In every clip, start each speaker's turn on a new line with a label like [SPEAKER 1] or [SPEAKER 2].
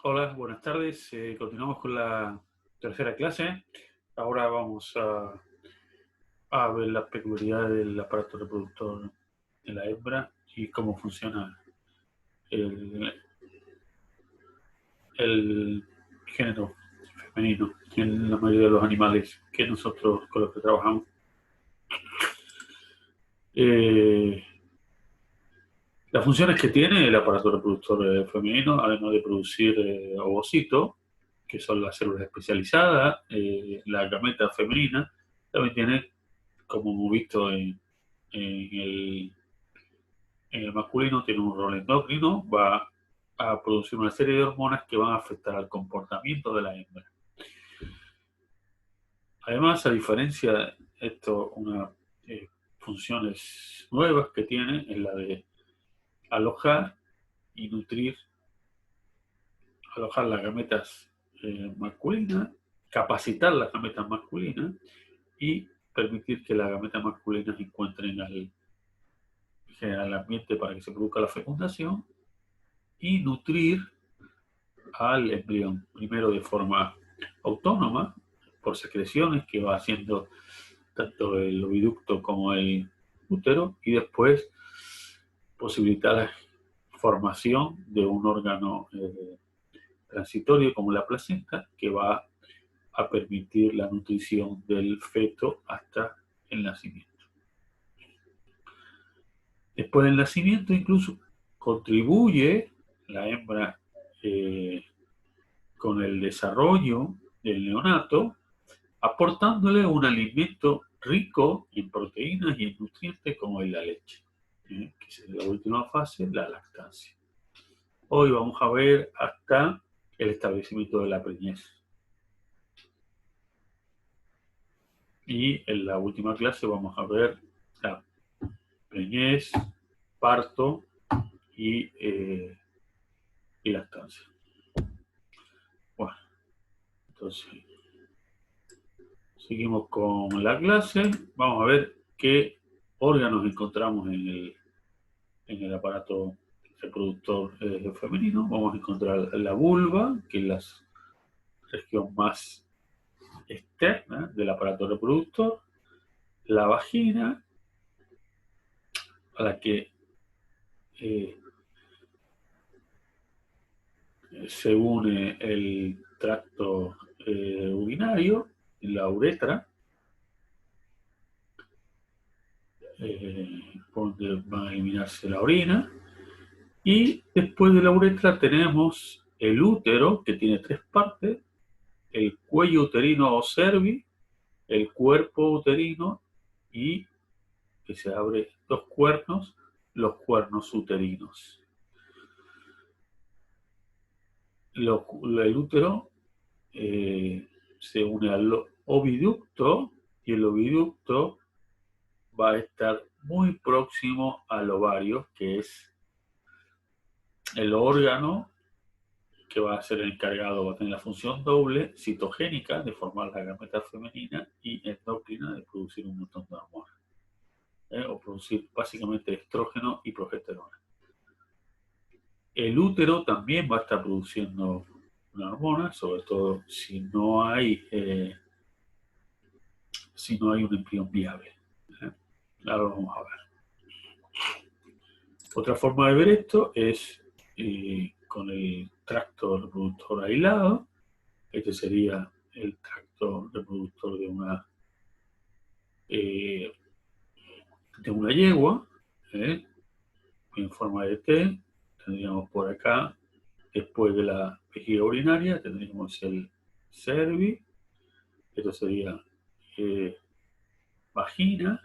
[SPEAKER 1] Hola, buenas tardes. Continuamos con la tercera clase. Ahora vamos a ver las peculiaridades del aparato reproductor de la hembra y cómo funciona el, el género femenino en la mayoría de los animales que nosotros con los que trabajamos. Eh, las funciones que tiene el aparato reproductor femenino, además de producir ovocitos, que son las células especializadas, la gameta femenina, también tiene, como hemos visto en el masculino, tiene un rol endocrino, va a producir una serie de hormonas que van a afectar al comportamiento de la hembra. Además, a diferencia de esto, unas funciones nuevas que tiene es la de alojar y nutrir, alojar las gametas masculinas, capacitar las gametas masculinas y permitir que las gametas masculinas encuentren al ambiente para que se produzca la fecundación y nutrir al embrión, primero de forma autónoma, por secreciones que va haciendo tanto el oviducto como el útero, y después posibilitar la formación de un órgano transitorio como la placenta que va a permitir la nutrición del feto hasta el nacimiento. Después del nacimiento incluso contribuye la hembra con el desarrollo del neonato, aportándole un alimento rico en proteínas y en nutrientes como es la leche, que es la última fase, la lactancia. Hoy vamos a ver hasta el establecimiento de la preñez. Y en la última clase vamos a ver la preñez, parto y lactancia. Bueno, entonces seguimos con la clase. Vamos a ver qué órganos encontramos en el aparato reproductor femenino. Vamos a encontrar la vulva, que es la región más externa del aparato reproductor, la vagina, a la que se une el tracto urinario, la uretra, donde va a eliminarse la orina. Y después de la uretra tenemos el útero, que tiene tres partes: el cuello uterino o cervi, el cuerpo uterino y que se abre los cuernos uterinos. El útero se une al oviducto y el oviducto va a estar muy próximo al ovario, que es el órgano que va a ser el encargado, va a tener la función doble, citogénica, de formar la gameta femenina, y endocrina, de producir un montón de hormonas, o producir básicamente estrógeno y progesterona. El útero también va a estar produciendo una hormona, sobre todo si no hay un embrión viable. Ahora lo vamos a ver. Otra forma de ver esto es con el tracto reproductor aislado. Este sería el tracto reproductor de una yegua, en forma de T. Tendríamos por acá, después de la vejiga urinaria, tendríamos el cervi. Esto sería vagina.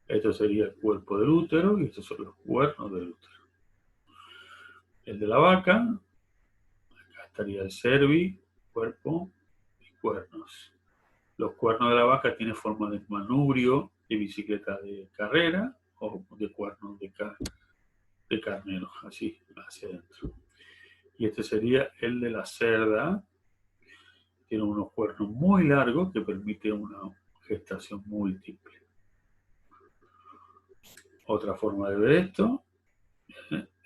[SPEAKER 1] Esto sería el cuerpo del útero y estos son los cuernos del útero. El de la vaca, acá estaría el cervi, cuerpo y cuernos. Los cuernos de la vaca tienen forma de manubrio de bicicleta de carrera o de cuernos de carnero, así hacia adentro. Y este sería el de la cerda. Tiene unos cuernos muy largos que permiten una gestación múltiple. Otra forma de ver esto,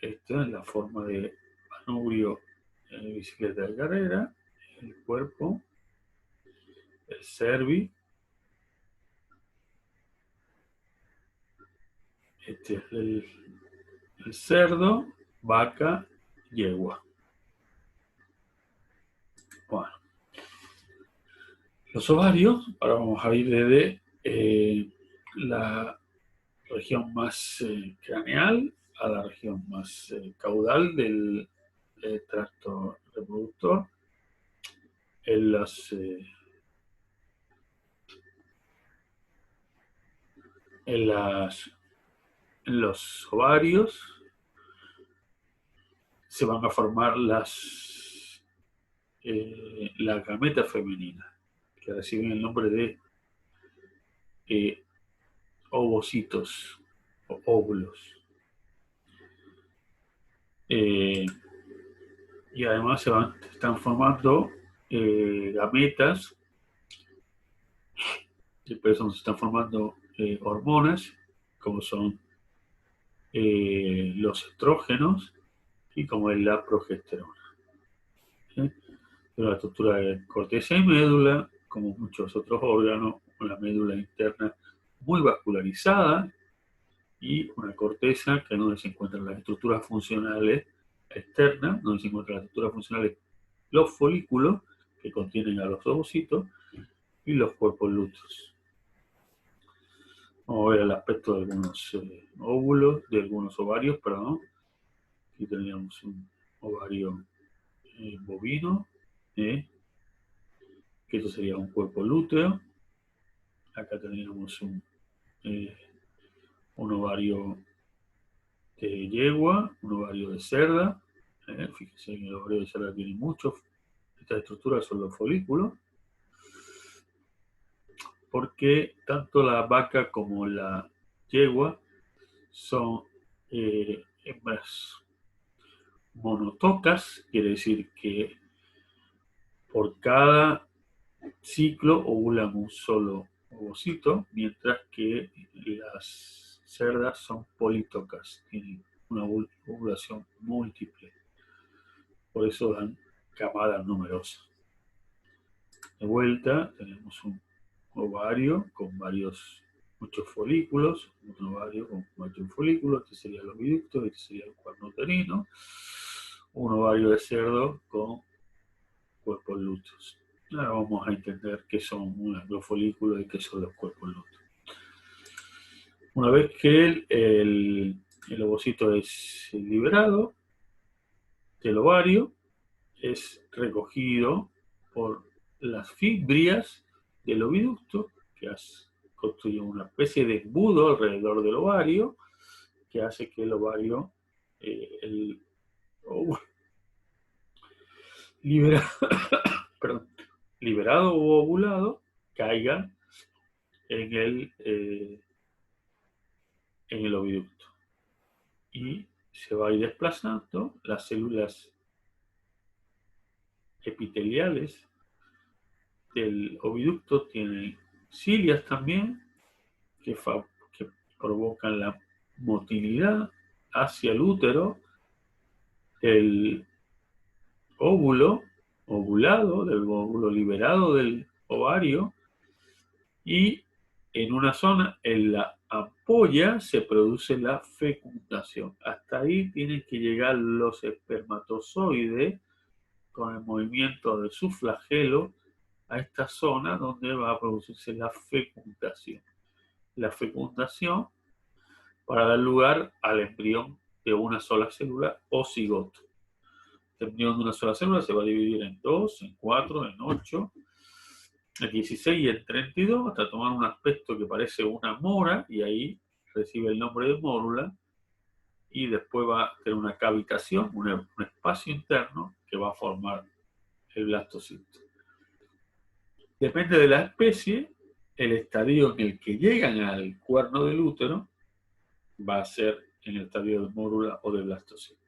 [SPEAKER 1] esta es la forma de manubrio bicicleta de carrera, el cuerpo, el cervi, este es el cerdo, vaca, yegua. Bueno, los ovarios, ahora vamos a ir desde la región más craneal a la región más caudal del tracto reproductor. En en los ovarios se van a formar la gameta femenina, que reciben el nombre de ovocitos o óvulos. Y además están formando gametas, y por eso se están formando hormonas, como son los estrógenos y como es la progesterona. ¿Sí? La estructura de corteza y médula, como muchos otros órganos, una médula interna muy vascularizada y una corteza que no se encuentran las estructuras funcionales externas, donde se encuentran las estructuras funcionales, los folículos que contienen a los ovocitos y los cuerpos lúteos. Vamos a ver el aspecto de algunos óvulos, de algunos ovarios, perdón. Aquí teníamos un ovario bovino, que esto sería un cuerpo lúteo. Acá teníamos un ovario de yegua, un ovario de cerda. Fíjense que el ovario de cerda tiene muchos. Estas estructuras son los folículos, porque tanto la vaca como la yegua son hembras monotocas, quiere decir que por cada ciclo ovulan un solo ovocito, mientras que las cerdas son polítocas, tienen una ovulación múltiple, por eso dan camadas numerosas. De vuelta tenemos un ovario con muchos folículos, un ovario con muchos folículos, este sería el oviducto, este sería el cuerno uterino, un ovario de cerdo con cuerpos lúteos. Ahora vamos a entender qué son los folículos y qué son los cuerpos lúteos. Una vez que el ovocito es liberado del ovario, es recogido por las fimbrias del oviducto, que construyen una especie de embudo alrededor del ovario, que hace que el ovario, el óvulo liberado o ovulado, caiga en el oviducto. Y se va a ir desplazando las células epiteliales del oviducto, tienen cilias también, que provocan la motilidad hacia el útero del óvulo ovulado, del óvulo liberado del ovario, y en una zona, en la ampolla, se produce la fecundación. Hasta ahí tienen que llegar los espermatozoides con el movimiento de su flagelo a esta zona donde va a producirse la fecundación. La fecundación para dar lugar al embrión de una sola célula o cigoto. El embrión de una sola célula se va a dividir en 2, en 4, en 8, en 16 y en 32, hasta tomar un aspecto que parece una mora, y ahí recibe el nombre de mórula, y después va a tener una cavitación, un espacio interno que va a formar el blastocito. Depende de la especie, el estadio en el que llegan al cuerno del útero va a ser en el estadio de mórula o de blastocito.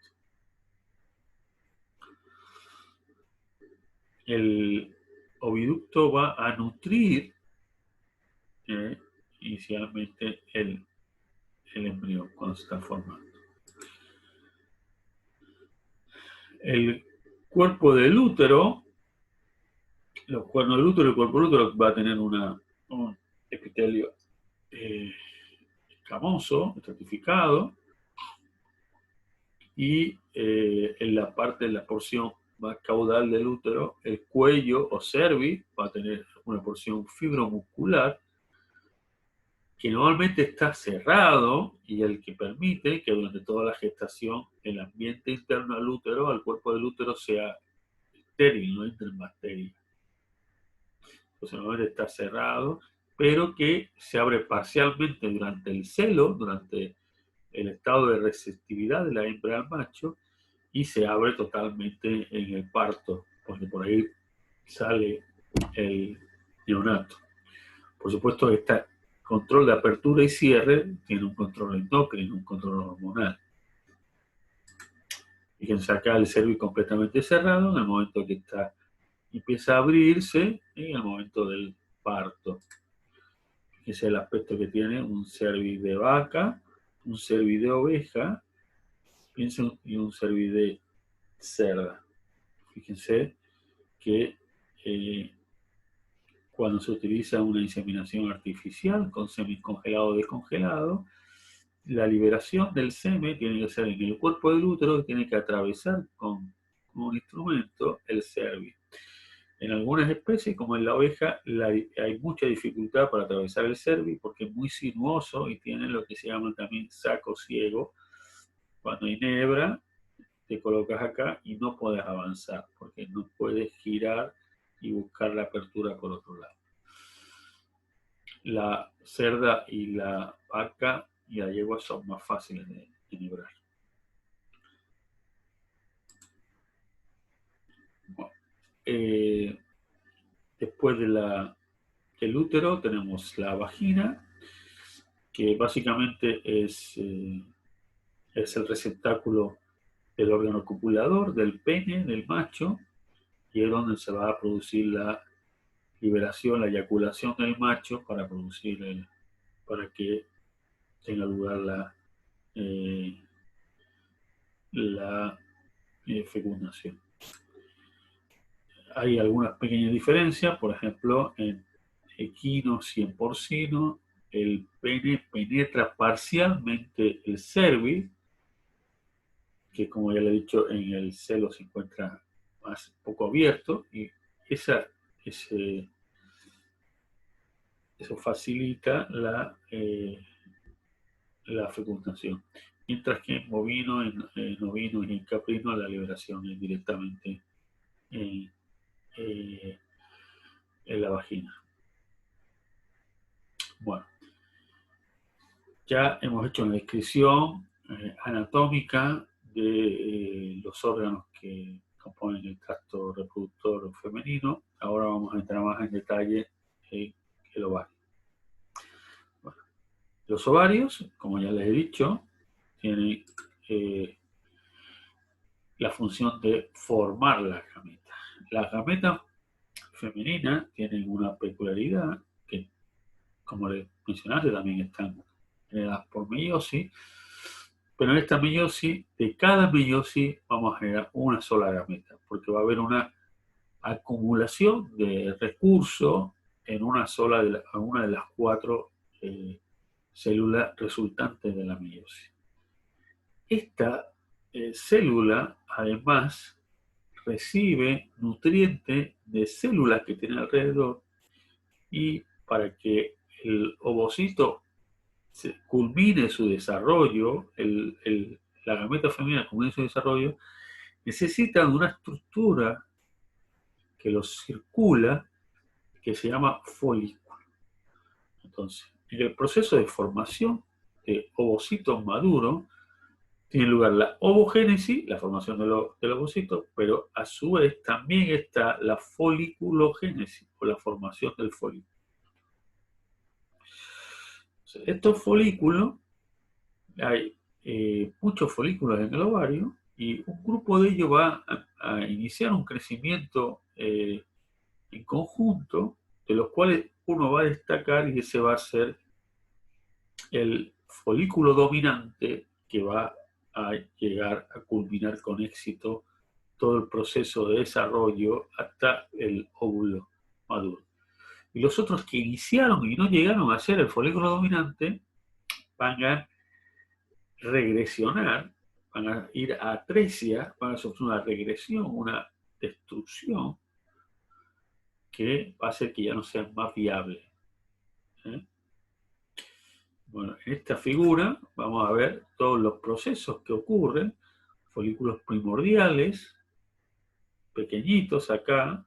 [SPEAKER 1] El oviducto va a nutrir inicialmente el embrión cuando se está formando. El cuerpo del útero, los cuernos del útero, el cuerpo del útero va a tener un epitelio escamoso, estratificado, y en la parte de la porción más caudal del útero, el cuello o cervix va a tener una porción fibromuscular que normalmente está cerrado y el que permite que durante toda la gestación el ambiente interno al útero, al cuerpo del útero, sea estéril, no entren bacterias. Entonces normalmente está cerrado, pero que se abre parcialmente durante el celo, durante el estado de receptividad de la hembra al macho, y se abre totalmente en el parto, porque por ahí sale el neonato. Por supuesto, este control de apertura y cierre tiene un control endocrino, un control hormonal. Fíjense acá el cervix completamente cerrado en el momento que empieza a abrirse en el momento del parto. Fíjense el aspecto que tiene un cervix de vaca, un cervix de oveja y un cervix de cerda. Fíjense que cuando se utiliza una inseminación artificial con semen congelado o descongelado, la liberación del semen tiene que ser en el cuerpo del útero, tiene que atravesar con un instrumento el cervix. En algunas especies, como en la oveja, hay mucha dificultad para atravesar el cervix porque es muy sinuoso y tiene lo que se llama también saco ciego. Cuando hay nebra, te colocas acá y no puedes avanzar porque no puedes girar y buscar la apertura por otro lado. La cerda y la vaca y la yegua son más fáciles de enhebrar. Bueno, después del útero tenemos la vagina, que básicamente es el receptáculo del órgano copulador, del pene, del macho, y es donde se va a producir la liberación, la eyaculación del macho para que tenga lugar la fecundación. Hay algunas pequeñas diferencias, por ejemplo, en equinos y en porcino, el pene penetra parcialmente el cervix, que como ya le he dicho, en el celo se encuentra más poco abierto, y eso facilita la fecundación. Mientras que en bovino, en ovino y en caprino la liberación es directamente en la vagina. Bueno, ya hemos hecho una descripción anatómica de los órganos que componen el tracto reproductor femenino. Ahora vamos a entrar más en detalle en el ovario. Bueno, los ovarios, como ya les he dicho, tienen la función de formar las gametas. Las gametas femeninas tienen una peculiaridad que, como les mencionaste, también están generadas por meiosis, pero en esta meiosis, de cada meiosis vamos a generar una sola gameta, porque va a haber una acumulación de recursos en una de las 4 células resultantes de la meiosis. Esta célula, además, recibe nutrientes de células que tiene alrededor, y para que el ovocito culmine su desarrollo, la gameta femenina culmine su desarrollo, necesita una estructura que los circula, que se llama folículo. Entonces, en el proceso de formación de ovocitos maduros, tiene lugar la ovogénesis, la formación del ovocito, pero a su vez también está la foliculogénesis, o la formación del folículo. Estos folículos, hay muchos folículos en el ovario, y un grupo de ellos va a iniciar un crecimiento en conjunto, de los cuales uno va a destacar, y ese va a ser el folículo dominante, que va a llegar a culminar con éxito todo el proceso de desarrollo hasta el óvulo maduro. Y los otros que iniciaron y no llegaron a ser el folículo dominante van a regresionar, van a ir a atresia, van a sufrir una regresión, una destrucción que va a hacer que ya no sean más viables. Bueno, en esta figura vamos a ver todos los procesos que ocurren, folículos primordiales, pequeñitos acá,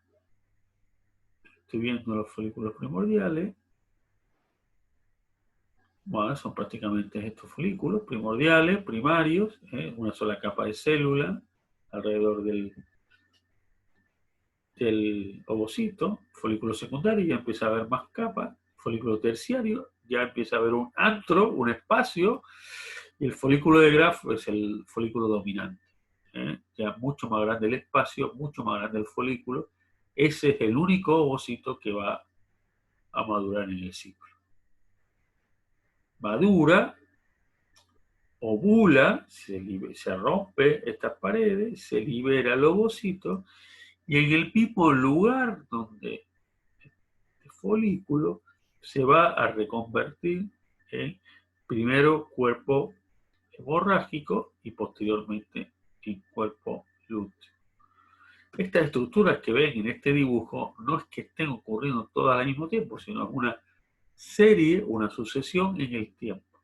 [SPEAKER 1] estoy viendo los folículos primordiales, bueno, son prácticamente estos folículos primordiales, primarios, una sola capa de célula alrededor del ovocito, folículo secundario, ya empieza a haber más capas, folículo terciario, ya empieza a haber un antro, un espacio, y el folículo de Graf es el folículo dominante. Ya mucho más grande el espacio, mucho más grande el folículo. Ese es el único ovocito que va a madurar en el ciclo. Madura, ovula, se rompe estas paredes, se libera el ovocito, y en el mismo lugar donde el folículo se va a reconvertir en primero cuerpo hemorrágico y posteriormente en cuerpo lúteo. Estas estructuras que ven en este dibujo no es que estén ocurriendo todas al mismo tiempo, sino es una serie, una sucesión en el tiempo.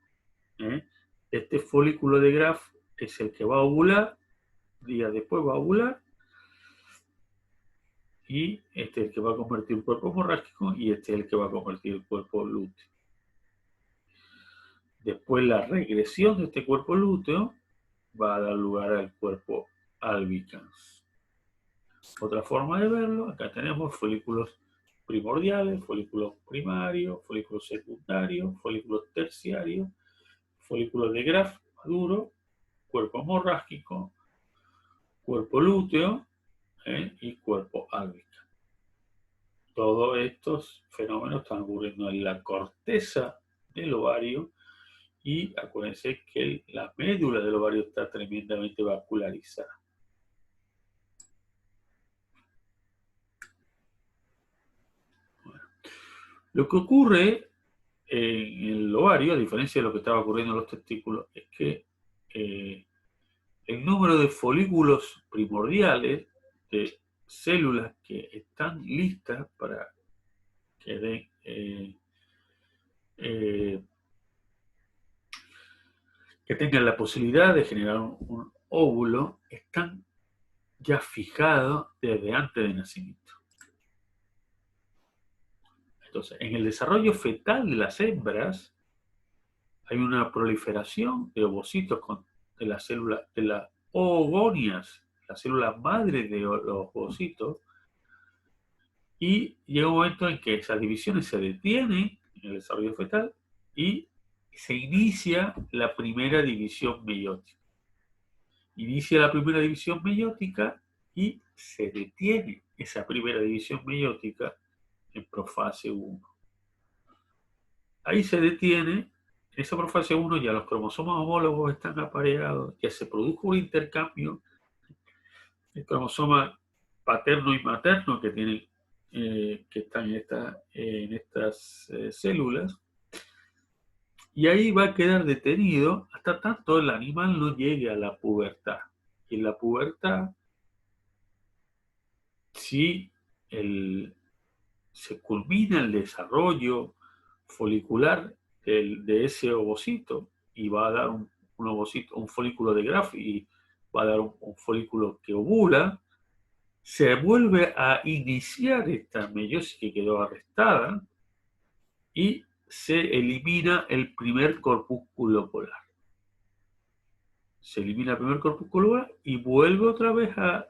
[SPEAKER 1] Este folículo de Graf es el que va a ovular, días después va a ovular, y este es el que va a convertir el cuerpo hemorrágico y este es el que va a convertir el cuerpo lúteo. Después la regresión de este cuerpo lúteo va a dar lugar al cuerpo albicans. Otra forma de verlo, acá tenemos folículos primordiales, folículos primarios, folículos secundarios, folículos terciarios, folículos de Graf maduro, cuerpo hemorrágico, cuerpo lúteo y cuerpo albicans. Todos estos fenómenos están ocurriendo en la corteza del ovario y acuérdense que la médula del ovario está tremendamente vascularizada. Bueno, lo que ocurre en el ovario, a diferencia de lo que estaba ocurriendo en los testículos, es que el número de folículos primordiales, de células que están listas para que den que tengan la posibilidad de generar un óvulo, están ya fijados desde antes del nacimiento. Entonces, en el desarrollo fetal de las hembras hay una proliferación de ovocitos de las células, de las oogonias, las células madre de los ovocitos, y llega un momento en que esas divisiones se detienen en el desarrollo fetal y se inicia la primera división meiótica. Inicia la primera división meiótica y se detiene esa primera división meiótica en profase 1. Ahí se detiene, en esa profase 1 ya los cromosomas homólogos están apareados, ya se produjo un intercambio, el cromosoma paterno y materno que tienen, que están en estas células, y ahí va a quedar detenido hasta tanto el animal no llegue a la pubertad. Y en la pubertad, si se culmina el desarrollo folicular de ese ovocito y va a dar un ovocito, un folículo de Graf y va a dar un folículo que ovula, se vuelve a iniciar esta meiosis que quedó arrestada y se elimina el primer corpúsculo polar. Se elimina el primer corpúsculo polar y vuelve otra vez a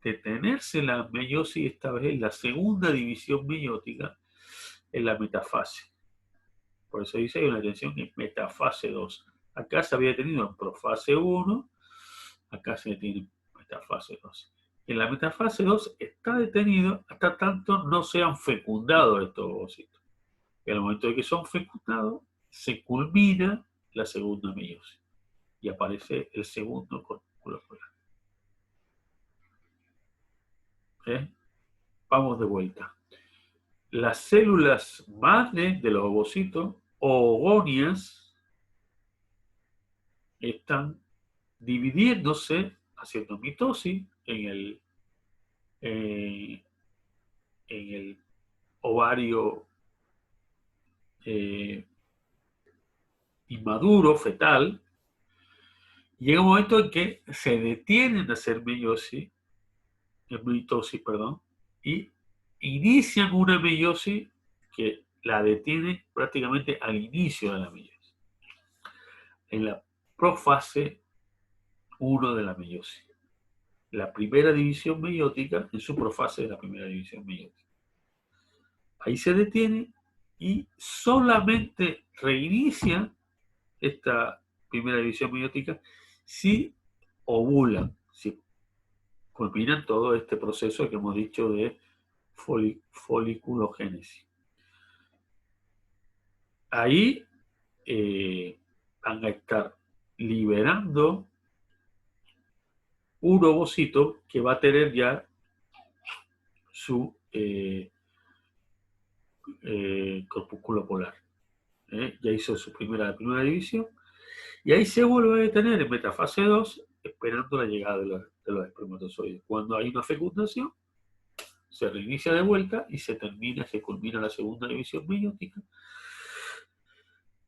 [SPEAKER 1] detenerse la meiosis, esta vez en la segunda división meiótica, en la metafase. Por eso dice que hay una tensión en metafase 2. Acá se había tenido en profase 1, acá se detiene en metafase 2. En la metafase 2 está detenido hasta tanto no sean fecundados estos ovocitos. Y al momento de que son fecundados, se culmina la segunda meiosis y aparece el segundo corpúsculo polar. ¿eh? Vamos de vuelta. Las células madre de los ovocitos, oogonias, están dividiéndose, haciendo mitosis eh, en el ovario inmaduro, fetal. Llega un momento en que se detienen de hacer mitosis, perdón, y inician una meiosis que la detiene prácticamente al inicio de la meiosis, en la profase 1 de la meiosis. La primera división meiótica en su profase de la primera división meiótica. Ahí se detiene y solamente reinicia esta primera división meiótica si ovulan, si culminan todo este proceso que hemos dicho de foliculogénesis. Ahí van a estar liberando un ovocito que va a tener ya su corpúsculo polar. Ya hizo su primera división y ahí se vuelve a detener en metafase 2 esperando la llegada de los espermatozoides. Cuando hay una fecundación, se reinicia de vuelta y se culmina la segunda división meiótica.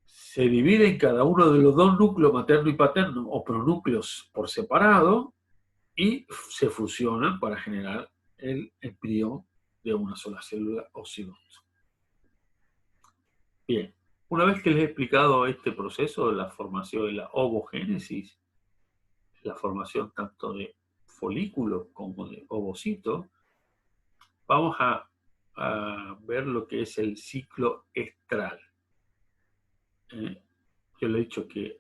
[SPEAKER 1] Se divide en cada uno de los dos núcleos materno y paterno o pronúcleos por separado y se fusionan para generar el embrión de una sola célula o cigoto. Bien, una vez que les he explicado este proceso de la formación de la ovogénesis, la formación tanto de folículos como de ovocitos, vamos a ver lo que es el ciclo estral. Yo le he dicho que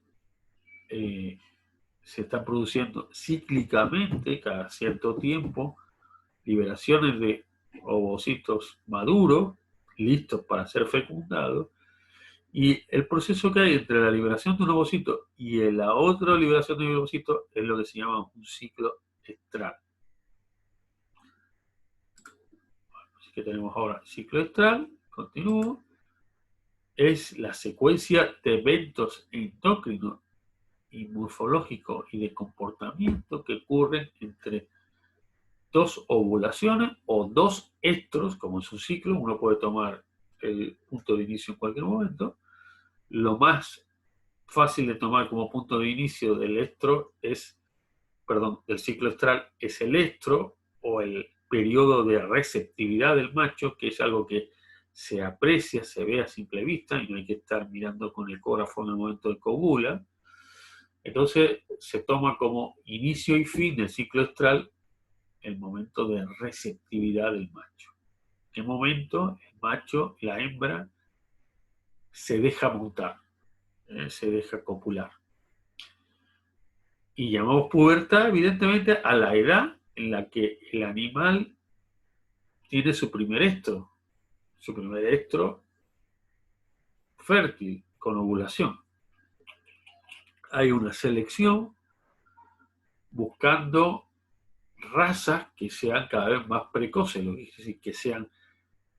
[SPEAKER 1] se están produciendo cíclicamente, cada cierto tiempo, liberaciones de ovocitos maduros, listos para ser fecundados, y el proceso que hay entre la liberación de un ovocito y la otra liberación de un ovocito es lo que se llama un ciclo estral. Así que tenemos ahora ciclo estral, continúo, es la secuencia de eventos endocrinos y morfológicos y de comportamiento que ocurren entre dos ovulaciones o dos estros, como es un ciclo. Uno puede tomar el punto de inicio en cualquier momento. Lo más fácil de tomar como punto de inicio del ciclo estral es el estro o el periodo de receptividad del macho, que es algo que se aprecia, se ve a simple vista y no hay que estar mirando con el ecógrafo en el momento de que ovula. Entonces se toma como inicio y fin del ciclo estral el momento de receptividad del macho. ¿En qué momento el macho, la hembra, se deja montar, se deja copular? Y llamamos pubertad, evidentemente, a la edad en la que el animal tiene su primer estro fértil, con ovulación. Hay una selección buscando razas que sean cada vez más precoces, lo que quiere decir que sean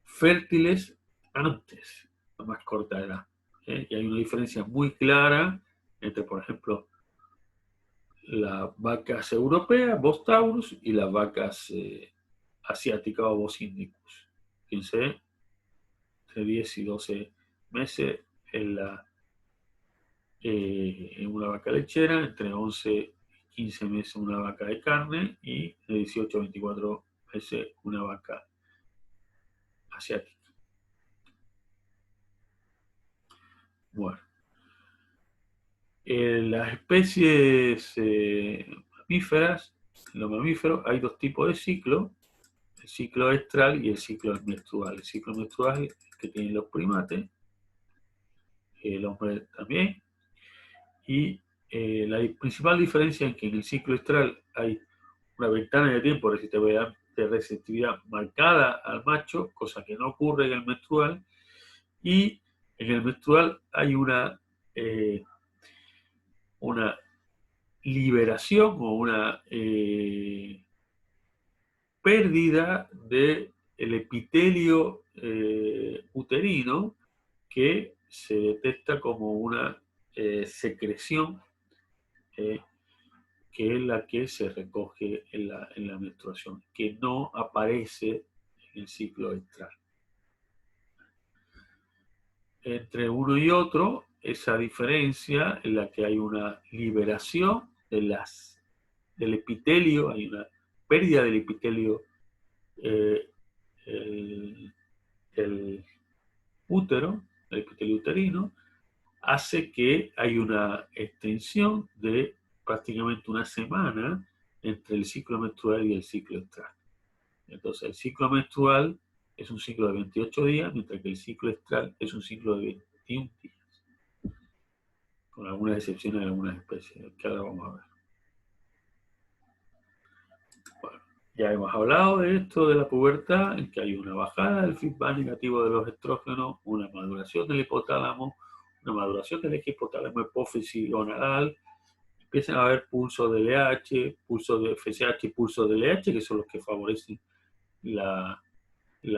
[SPEAKER 1] fértiles antes, a más corta edad. Y hay una diferencia muy clara entre, por ejemplo, las vacas europeas, Bos taurus, y las vacas asiáticas o Bos indicus. Fíjense, entre 10 y 12 meses en una vaca lechera, entre 11 y 15 meses una vaca de carne y de 18 a 24 meses una vaca asiática. Bueno, en las especies mamíferas, en los mamíferos hay dos tipos de ciclo, el ciclo estral y el ciclo menstrual. El ciclo menstrual es el que tienen los primates, el hombre también, y la principal diferencia es que en el ciclo estral hay una ventana de tiempo de receptividad marcada al macho, cosa que no ocurre en el menstrual, y en el menstrual hay una liberación o pérdida del epitelio uterino, que se detecta como una secreción que es la que se recoge en la menstruación, que no aparece en el ciclo menstrual. Entre uno y otro, esa diferencia en la que hay una liberación del epitelio, hay una pérdida del epitelio el útero, el epitelio uterino, hace que hay una extensión de prácticamente una semana entre el ciclo menstrual y el ciclo menstrual. Entonces, el ciclo menstrual es un ciclo de 28 días, mientras que el ciclo menstrual es un ciclo de 21 días, con algunas excepciones de algunas especies, que ahora vamos a ver. Bueno, ya hemos hablado de esto de la pubertad, en que hay una bajada del feedback negativo de los estrógenos, una maduración del hipotálamo, una maduración del eje hipotálamo hipófisis gonadal, empiezan a haber pulsos de LH, pulsos de FSH y pulsos de LH, que son los que favorecen la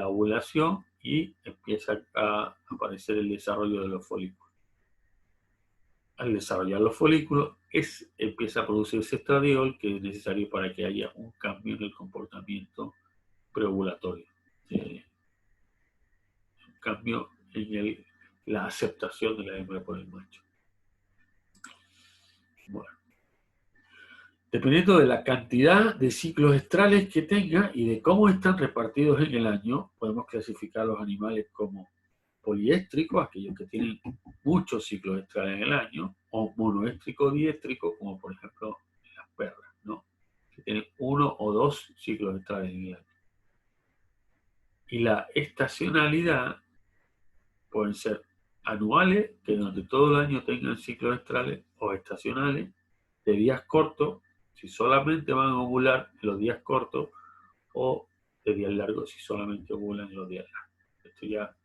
[SPEAKER 1] ovulación, y empieza a aparecer el desarrollo de los folículos. Al desarrollar los folículos, empieza a producirse estradiol, que es necesario para que haya un cambio en el comportamiento preovulatorio. Un cambio en la aceptación de la hembra por el macho. Bueno. Dependiendo de la cantidad de ciclos estrales que tenga y de cómo están repartidos en el año, podemos clasificar los animales como poliéstricos, aquellos que tienen muchos ciclos estrales en el año, o monoéstrico-diéstricos, como por ejemplo las perras, ¿no? Que tienen 1 o 2 ciclos estrales en el año. Y la estacionalidad pueden ser anuales, que durante todo el año tengan ciclos estrales, o estacionales, de días cortos, si solamente van a ovular en los días cortos, o de días largos si solamente ovulan en los días largos. Esto ya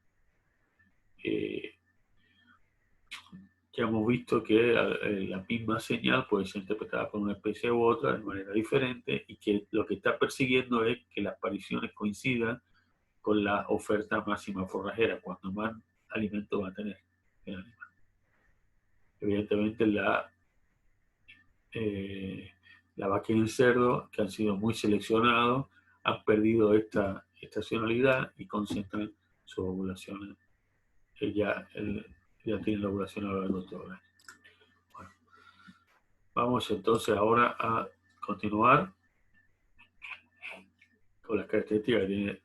[SPEAKER 1] hemos visto que la misma señal puede ser interpretada por una especie u otra de manera diferente, y que lo que está persiguiendo es que las apariciones coincidan con la oferta máxima forrajera, cuando más alimento va a tener el animal. Evidentemente la vaca y el cerdo, que han sido muy seleccionados, han perdido esta estacionalidad y concentran sus ovulaciones. Ya tienen la ovulación a lo largo de todo el año. Bueno, vamos entonces ahora a continuar con las características que tiene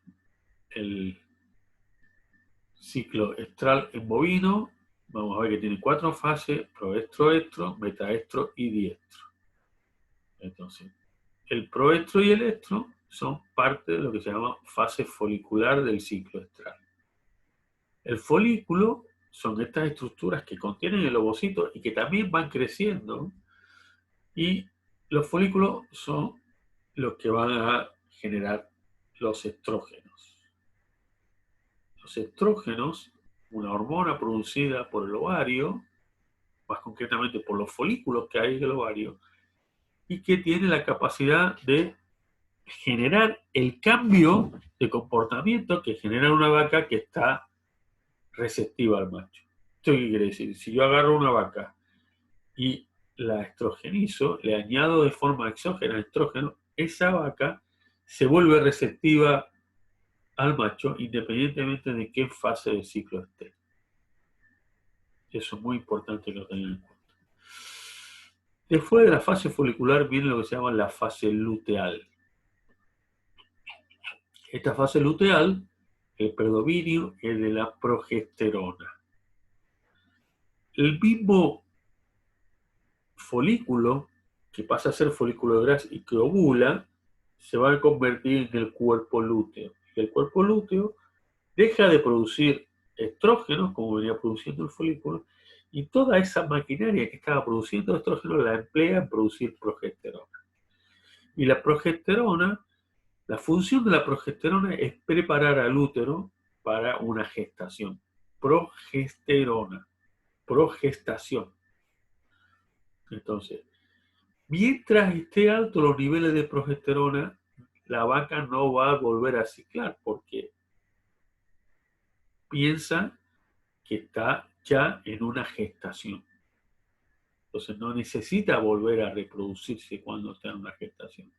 [SPEAKER 1] el ciclo estral en bovino. Vamos a ver que tiene 4 fases: proestro, estro, metaestro y diestro. Entonces, el proestro y el estro son parte de lo que se llama fase folicular del ciclo estral. El folículo son estas estructuras que contienen el ovocito y que también van creciendo, y los folículos son los que van a generar los estrógenos. Los estrógenos, una hormona producida por el ovario, más concretamente por los folículos que hay en el ovario, y que tiene la capacidad de generar el cambio de comportamiento que genera una vaca que está receptiva al macho. ¿Esto qué quiere decir? Si yo agarro una vaca y la estrogenizo, le añado de forma exógena estrógeno, esa vaca se vuelve receptiva al macho independientemente de qué fase del ciclo esté. Eso es muy importante que lo tengan en cuenta. Después de la fase folicular viene lo que se llama la fase luteal. Esta fase luteal, el predominio es de la progesterona. El mismo folículo, que pasa a ser folículo de Grace y que ovula, se va a convertir en el cuerpo lúteo. El cuerpo lúteo deja de producir estrógenos, como venía produciendo el folículo, y toda esa maquinaria que estaba produciendo estrógenos la emplea en producir progesterona. Y la progesterona, la función de la progesterona es preparar al útero para una gestación. Progesterona, progestación. Entonces, mientras esté alto los niveles de progesterona, la vaca no va a volver a ciclar porque piensa que está ya en una gestación. Entonces no necesita volver a reproducirse cuando está en una gestación.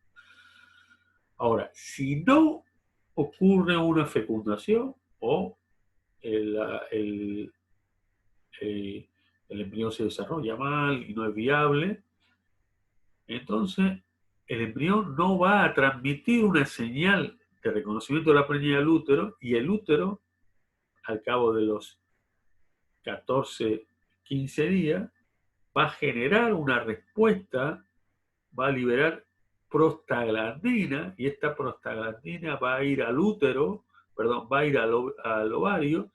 [SPEAKER 1] Ahora, si no ocurre una fecundación o el, el, el embrión se desarrolla mal y no es viable, entonces el embrión no va a transmitir una señal de reconocimiento de la preñez al útero y el útero, al cabo de los 14, 15 días, va a generar una respuesta, va a liberar prostaglandina y esta prostaglandina va a ir al útero, perdón, va a ir al ovario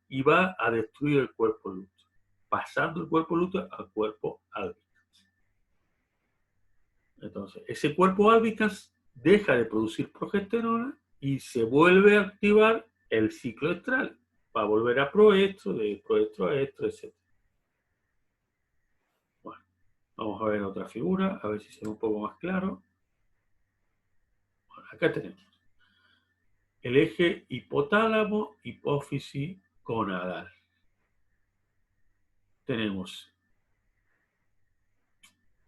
[SPEAKER 1] y va a destruir el cuerpo lúteo, pasando el cuerpo lúteo al cuerpo albicans. Entonces, ese cuerpo albicans deja de producir progesterona y se vuelve a activar el ciclo estral. Va a volver a proestro, de proestro a estro, etc. Bueno, vamos a ver otra figura, a ver si se ve un poco más claro. Bueno, acá tenemos el eje hipotálamo, hipófisis gonadal. Tenemos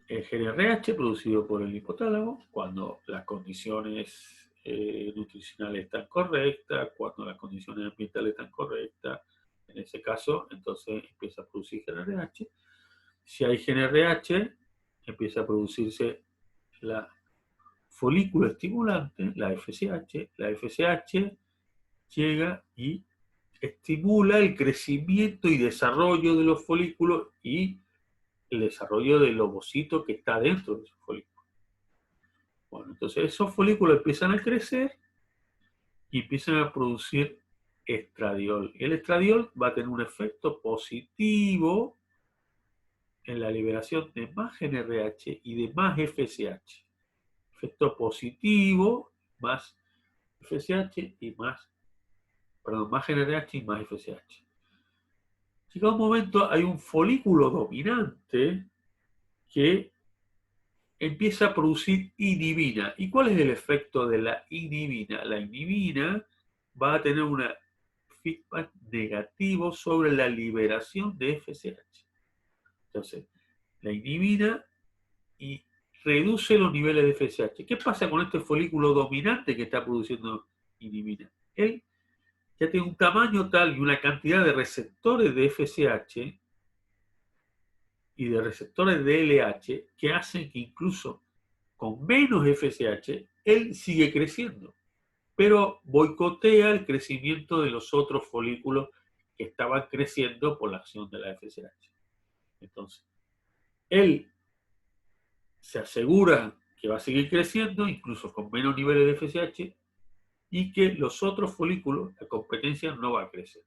[SPEAKER 1] el GnRH producido por el hipotálamo cuando las condiciones nutricionales están correctas, cuando las condiciones ambientales están correctas. En ese caso, entonces empieza a producir GnRH. Si hay GnRH, empieza a producirse la folículo estimulante, la FSH. La FSH llega y estimula el crecimiento y desarrollo de los folículos y el desarrollo del ovocito que está dentro de esos folículos. Bueno, entonces esos folículos empiezan a crecer y empiezan a producir estradiol. Y el estradiol va a tener un efecto positivo en la liberación de más GnRH y de más FSH. Efecto positivo, más FSH y más, perdón, más GnRH y más FSH. Llega un momento, hay un folículo dominante que empieza a producir inhibina. ¿Y cuál es el efecto de la inhibina? La inhibina va a tener un feedback negativo sobre la liberación de FSH. Entonces, la inhibina y reduce los niveles de FSH. ¿Qué pasa con este folículo dominante que está produciendo inhibina? Él ya tiene un tamaño tal y una cantidad de receptores de FSH y de receptores de LH que hacen que incluso con menos FSH, él sigue creciendo, pero boicotea el crecimiento de los otros folículos que estaban creciendo por la acción de la FSH. Entonces, él se asegura que va a seguir creciendo, incluso con menos niveles de FSH, y que los otros folículos, la competencia no va a crecer.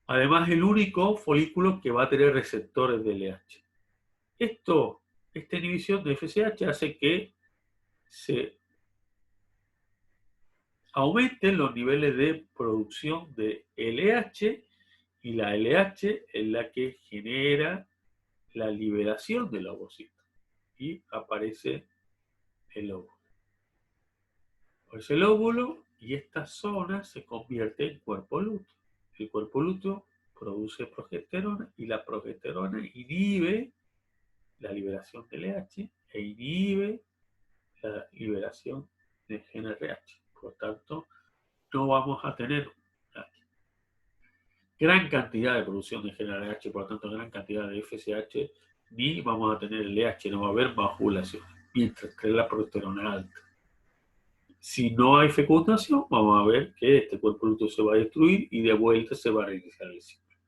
[SPEAKER 1] Además, el único folículo que va a tener receptores de LH. Esta inhibición de FSH hace que se aumenten los niveles de producción de LH y la LH es la que genera la liberación del ovocito y aparece el óvulo. Aparece el óvulo y esta zona se convierte en cuerpo lúteo. El cuerpo lúteo produce progesterona y la progesterona inhibe la liberación de LH e inhibe la liberación de GnRH. Por lo tanto, no vamos a tener una gran cantidad de producción de GnRH, por lo tanto, gran cantidad de FSH, ni vamos a tener LH, no va a haber bajulación, mientras que la progesterona alta. Si no hay fecundación, vamos a ver que este cuerpo lúteo se va a destruir y de vuelta se va a reiniciar el ciclo.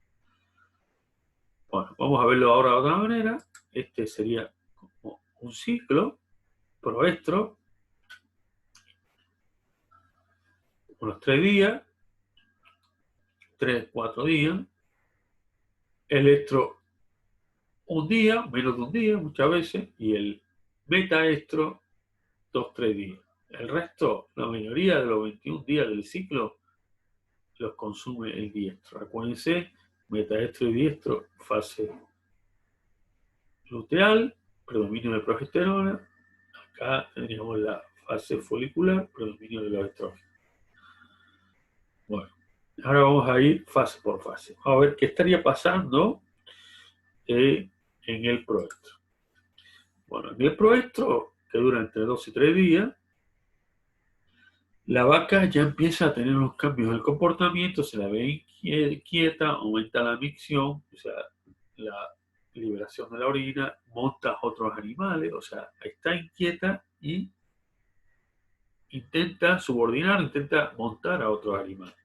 [SPEAKER 1] Bueno, vamos a verlo ahora de otra manera. Este sería como un ciclo proestro, unos 3 días, 3, 4 días, el estro un día, menos de un día muchas veces, y el metaestro 2, 3 días. El resto, la mayoría de los 21 días del ciclo, los consume el diestro. Acuérdense, metaestro y diestro, fase luteal, predominio de progesterona. Acá tendríamos la fase folicular, predominio de los estrógenos. Bueno, ahora vamos a ir fase por fase. Vamos a ver qué estaría pasando en el proestro. Bueno, en el proestro, que dura entre 2 y 3 días, la vaca ya empieza a tener unos cambios en el comportamiento, se la ve inquieta, aumenta la micción, o sea, la liberación de la orina, monta a otros animales, o sea, está inquieta y intenta subordinar, intenta montar a otros animales.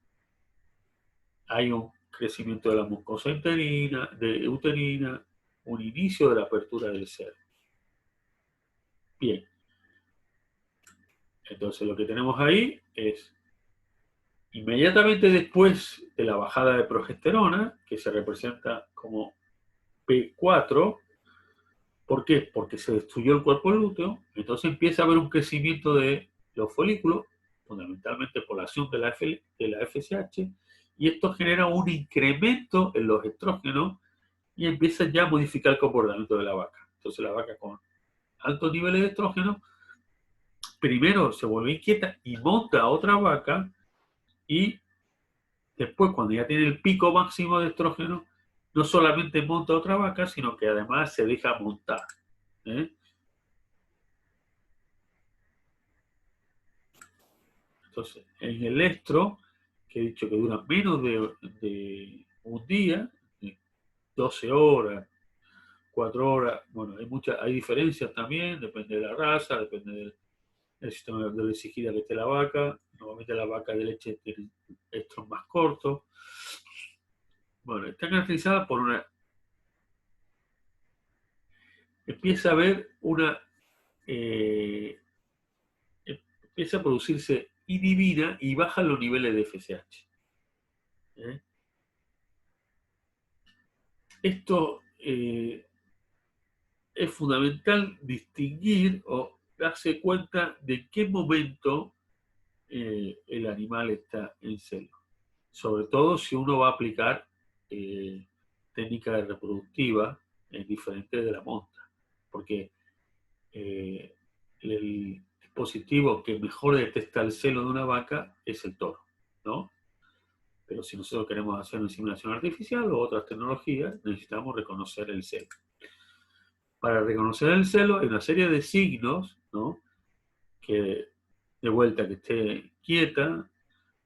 [SPEAKER 1] Hay un crecimiento de la mucosa uterina, un inicio de la apertura del seno. Bien, entonces lo que tenemos ahí es inmediatamente después de la bajada de progesterona, que se representa como P4, ¿por qué? Porque se destruyó el cuerpo lúteo, entonces empieza a haber un crecimiento de los folículos, fundamentalmente por la acción de la FSH, y esto genera un incremento en los estrógenos y empieza ya a modificar el comportamiento de la vaca. Entonces la vaca con altos niveles de estrógeno, primero se vuelve inquieta y monta a otra vaca, y después, cuando ya tiene el pico máximo de estrógeno, no solamente monta a otra vaca, sino que además se deja montar. ¿eh? Entonces, en el estro, que he dicho que dura menos de un día, 12 horas, 4 horas, bueno, hay diferencias también, depende de la raza, depende del sistema de exigida que esté la vaca. Normalmente la vaca de leche tiene estros más cortos. Bueno, está caracterizada por empieza a haber empieza a producirse inhibina y bajan los niveles de FSH. Esto es fundamental distinguir o darse cuenta de en qué momento el animal está en celo. Sobre todo si uno va a aplicar técnicas reproductivas diferentes de la monta. Porque el dispositivo que mejor detecta el celo de una vaca es el toro, ¿no? Pero si nosotros queremos hacer una inseminación artificial o otras tecnologías, necesitamos reconocer el celo. Para reconocer el celo hay una serie de signos, ¿no? Que de vuelta que esté quieta,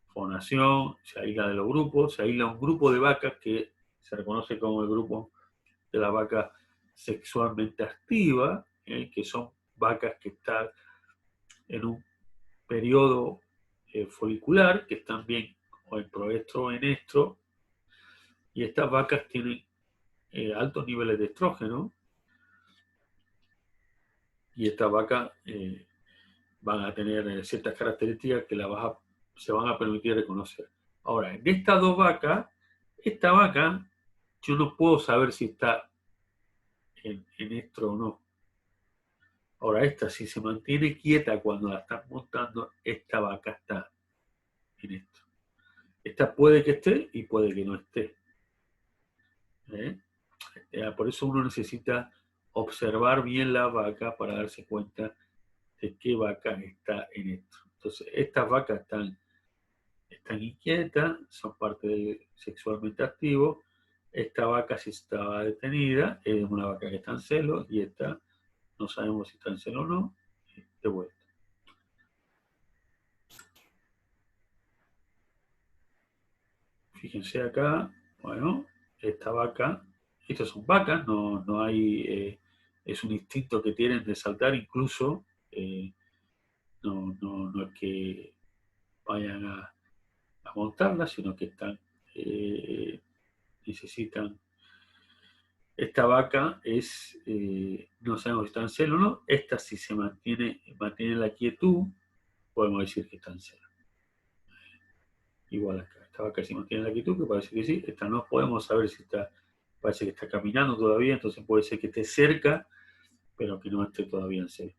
[SPEAKER 1] fonación, se aísla de los grupos, se aísla un grupo de vacas que se reconoce como el grupo de la vaca sexualmente activa, que son vacas que están en un periodo folicular, que están bien o en proestro o en estro, y estas vacas tienen altos niveles de estrógeno, y estas vacas van a tener ciertas características que se van a permitir reconocer. Ahora, en estas dos vacas, esta vaca, yo no puedo saber si está en estro o no. Ahora, esta, si se mantiene quieta cuando la están montando, esta vaca está en estro. Esta puede que esté y puede que no esté. Por eso uno necesita observar bien la vaca para darse cuenta de qué vaca está en esto. Entonces, estas vacas están inquietas, son parte del sexualmente activo. Esta vaca, si estaba detenida, es una vaca que está en celo, y esta no sabemos si está en celo o no, de vuelta. Fíjense acá, bueno, esta vaca, estas son vacas, no hay, es un instinto que tienen de saltar, incluso, no es que vayan a montarla, sino que necesitan. Esta vaca no sabemos si está en celo o no. Esta, si se mantiene la quietud, podemos decir que está en celo. Igual acá, esta vaca si mantiene la quietud, que parece que sí. Esta no podemos saber si está, parece que está caminando todavía, entonces puede ser que esté cerca, pero que no esté todavía en celo.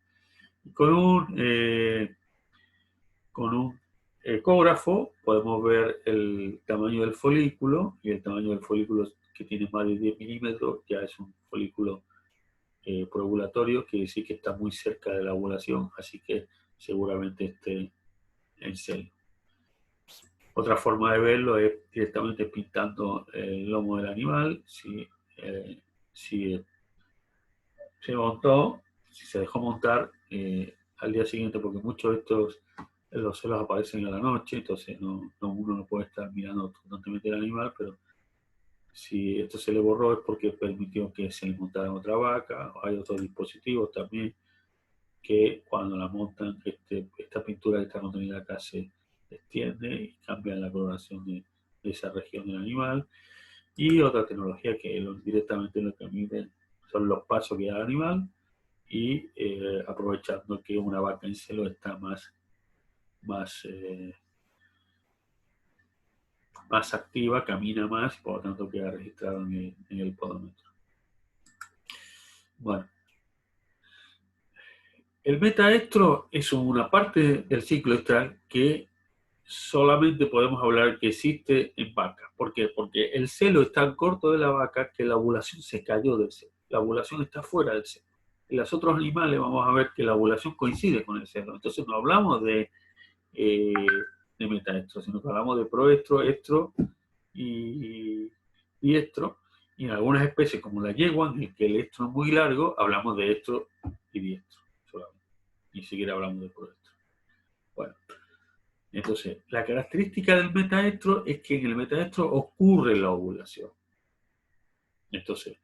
[SPEAKER 1] Con un ecógrafo podemos ver el tamaño del folículo, y el tamaño del folículo que tiene más de 10 milímetros ya es un folículo proovulatorio, que sí que está muy cerca de la ovulación, así que seguramente esté en celo. Otra forma de verlo es directamente pintando el lomo del animal. Si se montó, si se dejó montar al día siguiente, porque muchos de los celos aparecen a la noche, entonces uno no puede estar mirando constantemente el animal, pero si esto se le borró es porque permitió que se le montara otra vaca. Hay otros dispositivos también que cuando la montan, esta pintura que está contenida acá se extiende y cambia la coloración de esa región del animal. Y otra tecnología que directamente lo que mide son los pasos que da el animal y aprovechando que una vaca en celo está más activa, camina más y por lo tanto queda registrado en el podómetro. Bueno, el metaestro es una parte del ciclo estral que solamente podemos hablar que existe en vacas. ¿Por qué? Porque el celo es tan corto de la vaca que la ovulación se cayó del celo. La ovulación está fuera del celo. En los otros animales vamos a ver que la ovulación coincide con el celo. Entonces no hablamos de metaestro, sino que hablamos de proestro, estro y diestro. Y en algunas especies, como la yegua, en que el estro es muy largo, hablamos de estro y diestro solamente. Ni siquiera hablamos de proestro. Bueno, entonces, la característica del metaestro es que en el metaestro ocurre la ovulación. Entonces,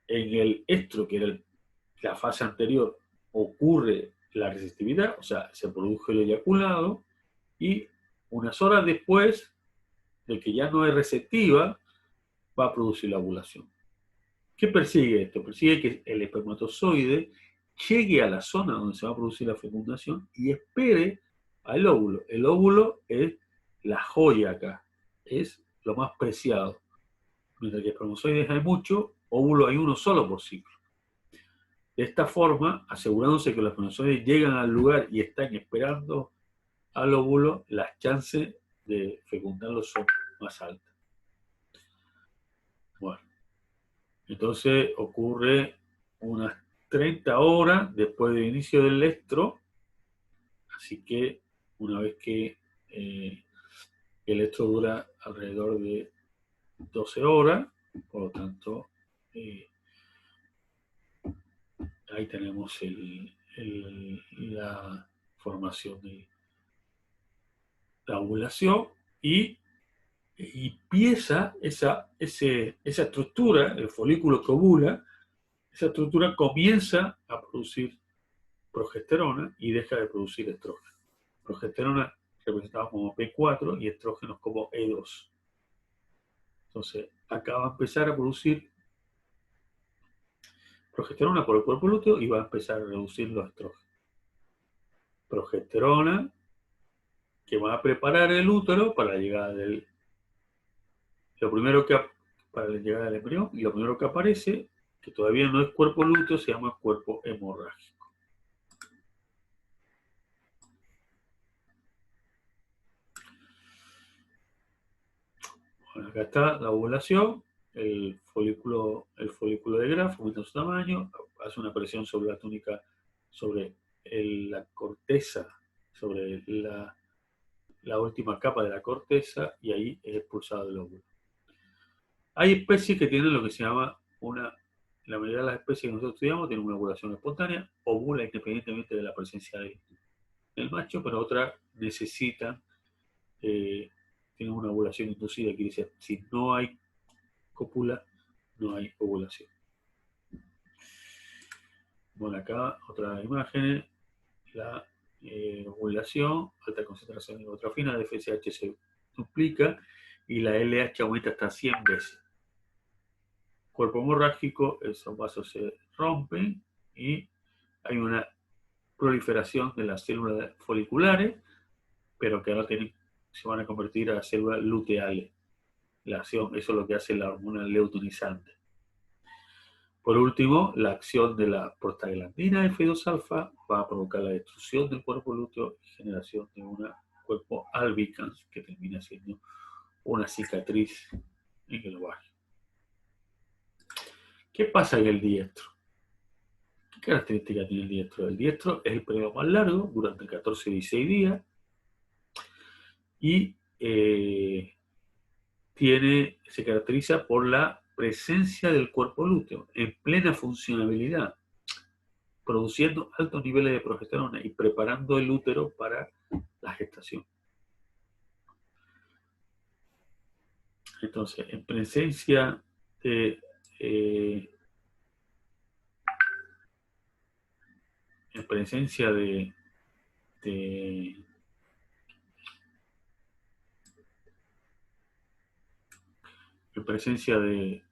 [SPEAKER 1] en el estro, que era la fase anterior, ocurre la receptividad, o sea, se produjo el eyaculado, y unas horas después de que ya no es receptiva, va a producir la ovulación. ¿Qué persigue esto? Persigue que el espermatozoide llegue a la zona donde se va a producir la fecundación y espere al óvulo. El óvulo es la joya acá, es lo más preciado. Mientras que espermatozoides hay mucho, óvulo hay uno solo por ciclo. De esta forma, asegurándose que los espermatozoides llegan al lugar y están esperando al óvulo, las chances de fecundarlo son más altas. Bueno, entonces ocurre unas 30 horas después del inicio del estro, así que una vez que el estro dura alrededor de 12 horas, por lo tanto, ahí tenemos la formación de la ovulación y empieza esa estructura, el folículo que ovula, esa estructura comienza a producir progesterona y deja de producir estrógeno. Progesterona representada como P4 y estrógenos como E2. Entonces, acá va a empezar a producir progesterona por el cuerpo lúteo y va a empezar a reducir los estrógenos. Progesterona que va a preparar el útero para la llegada para la llegada del embrión, y lo primero que aparece, que todavía no es cuerpo lúteo, se llama cuerpo hemorrágico. Bueno, acá está la ovulación, el folículo de Graf aumenta su tamaño, hace una presión sobre la túnica, sobre la corteza, sobre la última capa de la corteza, y ahí es expulsado el óvulo. Hay especies que tienen lo que se llama la mayoría de las especies que nosotros estudiamos tienen una ovulación espontánea, ovula independientemente de la presencia del macho, pero otras necesitan, tienen una ovulación inducida, quiere decir, si no hay cópula, no hay ovulación. Bueno, acá otra imagen, la ovulación, alta concentración de neutrofina, la FSH se duplica y la LH aumenta hasta 100 veces. Cuerpo hemorrágico, esos vasos se rompen y hay una proliferación de las células foliculares, pero que ahora se van a convertir a células luteales. Eso es lo que hace la hormona leutonizante. Por último, la acción de la prostaglandina F2-alfa va a provocar la destrucción del cuerpo lúteo y generación de un cuerpo albicans que termina siendo una cicatriz en el ovario. ¿Qué pasa en el diestro? ¿Qué característica tiene el diestro? El diestro es el periodo más largo, durante 14 y 16 días, y se caracteriza por la presencia del cuerpo lúteo en plena funcionabilidad, produciendo altos niveles de progesterona y preparando el útero para la gestación. Entonces, en presencia de en presencia de en presencia de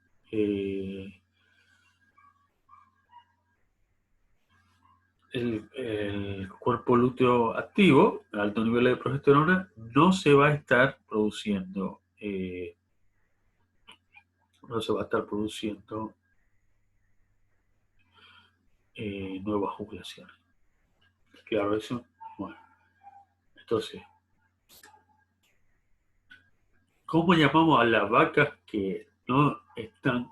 [SPEAKER 1] el cuerpo lúteo activo, a alto nivel de progesterona, no se va a estar produciendo nuevas ovulaciones. Claro, eso, bueno. Entonces, ¿cómo llamamos a las vacas que no están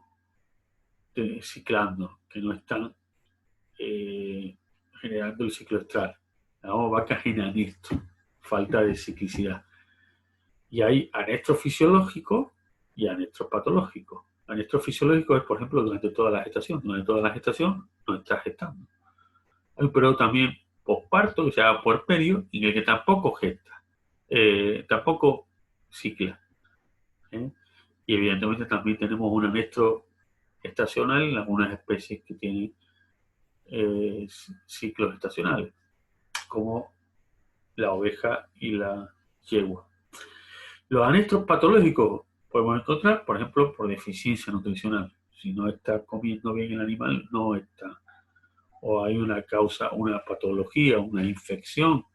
[SPEAKER 1] ciclando, que no están generando el ciclo estral? Llamamos vacas en anestro, falta de ciclicidad. Y hay anestro fisiológico y anestro patológico. Anestro fisiológico es, por ejemplo, durante toda la gestación. Durante toda la gestación no está gestando. Hay un periodo también posparto, que se llama puerperio, en el que tampoco gesta, tampoco cicla. Y evidentemente también tenemos un anestro estacional en algunas especies que tienen ciclos estacionales, como la oveja y la yegua. Los anestros patológicos podemos encontrar, por ejemplo, por deficiencia nutricional. Si no está comiendo bien el animal, no está. O hay una causa, una patología, una infección,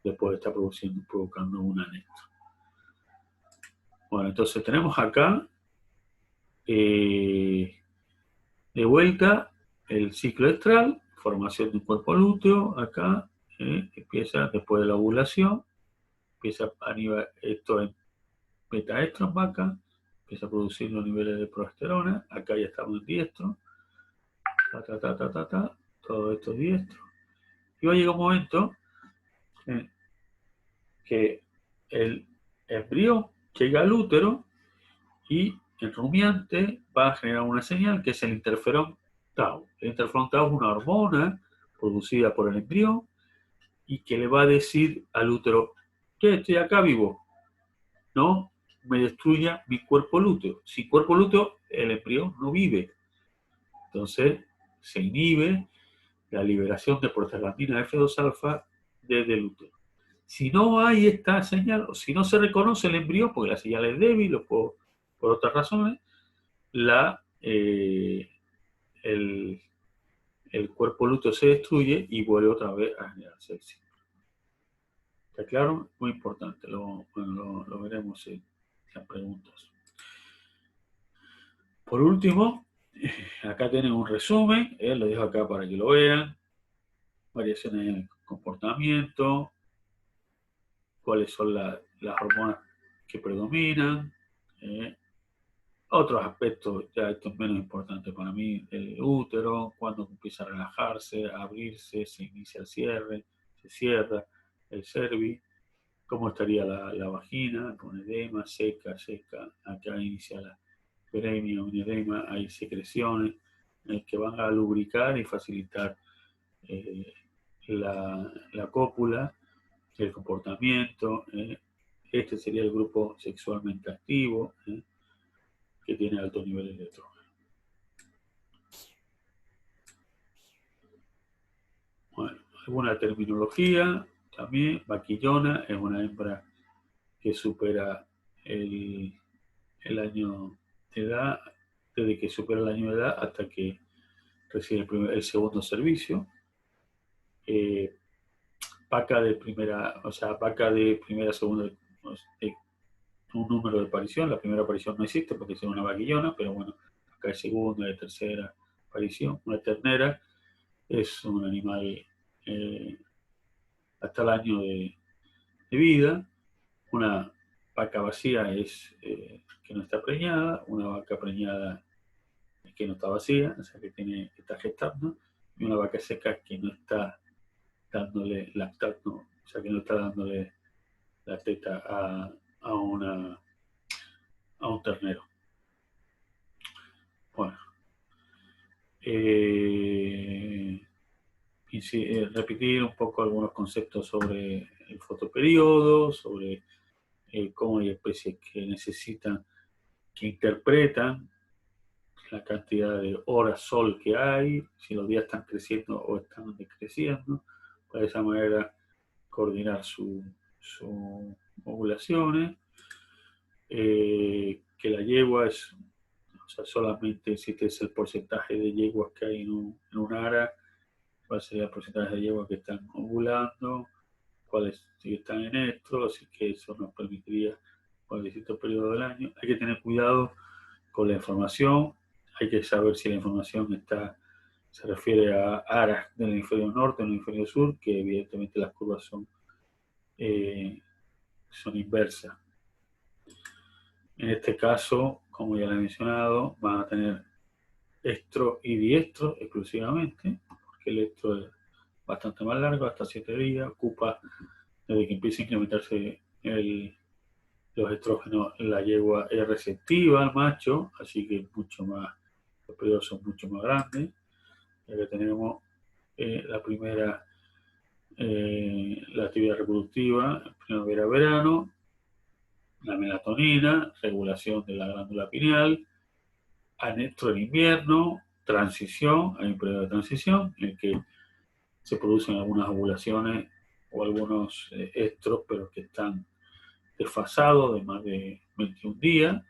[SPEAKER 1] después está provocando un anestro. Bueno, entonces tenemos acá de vuelta el ciclo estral, formación de un cuerpo lúteo, acá empieza después de la ovulación, empieza a nivel, esto en betaestro en vaca, empieza a producir los niveles de progesterona, acá ya estamos en diestro, todo esto es diestro. Y va a llegar un momento que el embrión llega al útero y el rumiante va a generar una señal que es el interferón tau. El interferón tau es una hormona producida por el embrión y que le va a decir al útero que estoy acá vivo, no me destruya mi cuerpo lúteo. Sin cuerpo lúteo el embrión no vive. Entonces se inhibe la liberación de prostaglandina F2-alfa desde el útero. Si no hay esta señal, o si no se reconoce el embrión, porque la señal es débil o por otras razones, el cuerpo lúteo se destruye y vuelve otra vez a generarse el ciclo. ¿Está claro? Muy importante, lo veremos en las preguntas. Por último, acá tienen un resumen, lo dejo acá para que lo vean. Variaciones en el comportamiento, cuáles son las hormonas que predominan, otros aspectos, ya esto es menos importante para mí, el útero, cuando empieza a relajarse, a abrirse, se inicia el cierre, se cierra el cervix, cómo estaría la vagina, con edema, seca, acá inicia la peremia, un edema, hay secreciones que van a lubricar y facilitar la cópula, el comportamiento. Este sería el grupo sexualmente activo, que tiene altos niveles de estrógeno. Bueno, alguna terminología también. Vaquillona es una hembra que supera el año de edad, desde que supera el año de edad hasta que recibe el segundo servicio. Vaca de primera, segunda, un número de aparición. La primera aparición no existe porque es una vaquillona, pero bueno, acá hay segunda y tercera aparición. Una ternera es un animal hasta el año de vida. Una vaca vacía es que no está preñada. Una vaca preñada es que no está vacía, o sea que está gestando. y una vaca seca que no está dándole lactato, o sea, que no está dándole la teta a un ternero. Bueno, repetir un poco algunos conceptos sobre el fotoperiodo, sobre cómo hay especies que necesitan, que interpretan la cantidad de horas sol que hay, si los días están creciendo o están decreciendo, para de esa manera coordinar sus ovulaciones, que la yegua es, o sea, solamente existe el porcentaje de yeguas que hay en un ara, cuál sería el porcentaje de yeguas que están ovulando, cuáles si están en esto, así que eso nos permitiría por distintos periodos del año. Hay que tener cuidado con la información, hay que saber si la información se refiere a aras del hemisferio norte o del hemisferio sur, que evidentemente las curvas son inversas. En este caso, como ya lo he mencionado, van a tener estro y diestro exclusivamente, porque el estro es bastante más largo, hasta 7 días, ocupa desde que empieza a incrementarse los estrógenos, la yegua es receptiva al macho, así que los periodos son mucho más grandes. Ya que tenemos la primera, la actividad reproductiva, primavera-verano, la melatonina, regulación de la glándula pineal, anestro en invierno, transición, hay un periodo de transición en el que se producen algunas ovulaciones o algunos estros, pero que están desfasados de más de 21 días.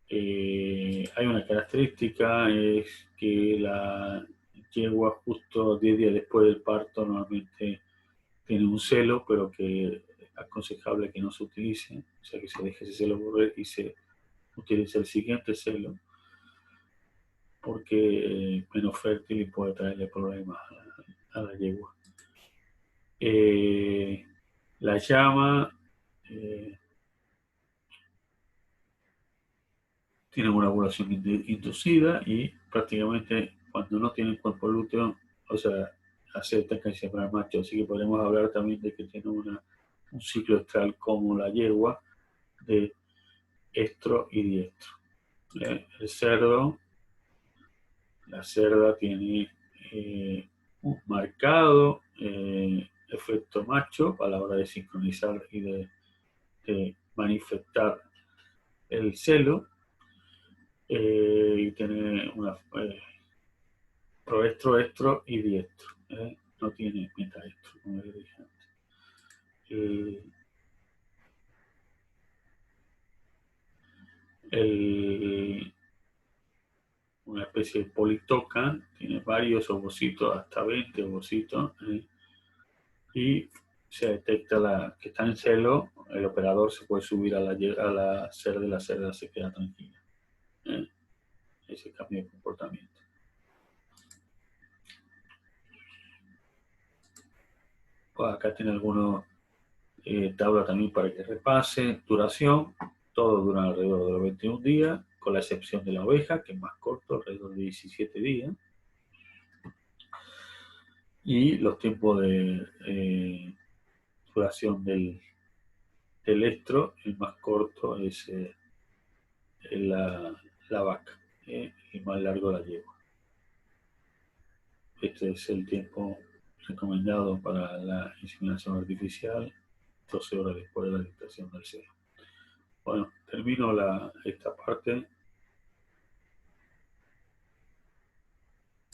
[SPEAKER 1] Hay una característica, es que la yegua justo 10 días después del parto normalmente tiene un celo, pero que es aconsejable que no se utilice, o sea que se deje ese celo correr y se utilice el siguiente celo, porque es menos fértil y puede traerle problemas a la yegua. La llama tiene una ovulación inducida y prácticamente cuando no tienen cuerpo lúteo, o sea, aceptan que se para macho, así que podemos hablar también de que tiene un ciclo estral como la yegua de estro y diestro. El cerdo, la cerda tiene un marcado efecto macho a la hora de sincronizar y de manifestar el celo, y tiene una proestro, estro y diestro. No tiene metaestro, como le dije antes. Una especie de politocan, tiene varios ovocitos, hasta 20 ovocitos, y se detecta que está en celo, el operador se puede subir a la cerda se queda tranquila. Ese cambio de comportamiento. Pues acá tiene algunos tablas también para que repase. Duración, todo dura alrededor de los 21 días, con la excepción de la oveja, que es más corto, alrededor de 17 días. Y los tiempos de duración del estro, el más corto es la vaca, el más largo la yegua. Este es el tiempo recomendado para la inseminación artificial, 12 horas después de la dictación del celo. Bueno, termino esta parte